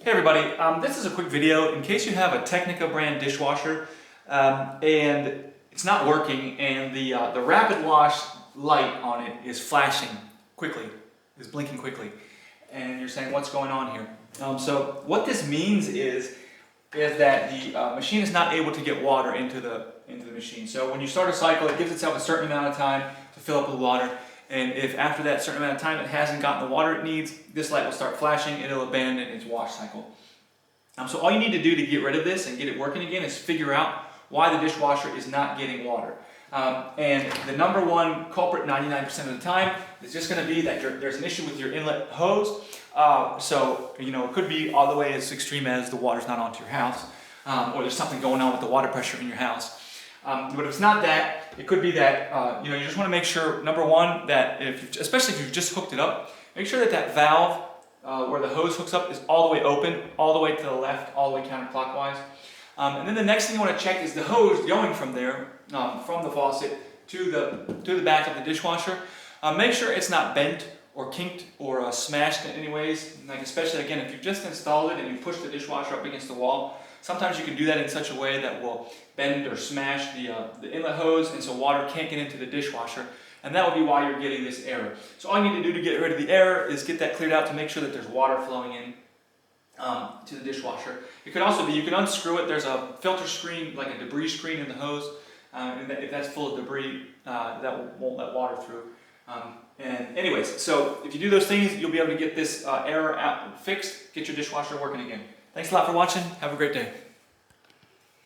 Hey everybody, this is a quick video in case you have a Technika brand dishwasher and it's not working and the rapid wash light on it is flashing quickly, is blinking quickly, and you're saying what's going on here? So what this means is that the machine is not able to get water into the machine. So when you start a cycle, it gives itself a certain amount of time to fill up with water. And if after that certain amount of time it hasn't gotten the water it needs, this light will start flashing and it'll abandon its wash cycle. So all you need to do to get rid of this and get it working again is figure out why the dishwasher is not getting water. And the number one culprit 99% of the time is just going to be that there's an issue with your inlet hose. So it could be all the way as extreme as the water's not onto your house, or there's something going on with the water pressure in your house. But if it's not that, it could be that you just want to make sure, number one, that especially if you've just hooked it up, make sure that valve where the hose hooks up is all the way open, all the way to the left, all the way counterclockwise. And then the next thing you want to check is the hose going from there, from the faucet to the back of the dishwasher. Make sure it's not bent or kinked or smashed in any ways. Like especially again, if you've just installed it and you push the dishwasher up against the wall, sometimes you can do that in such a way that will bend or smash the inlet hose, and so water can't get into the dishwasher, and that would be why you're getting this error. So all you need to do to get rid of the error is get that cleared out to make sure that there's water flowing in to the dishwasher. It could also be, you can unscrew it, there's a filter screen, like a debris screen in the hose, and if that's full of debris, that won't let water through. And anyways, so if you do those things, you'll be able to get this error fixed, get your dishwasher working again. Thanks a lot for watching. Have a great day.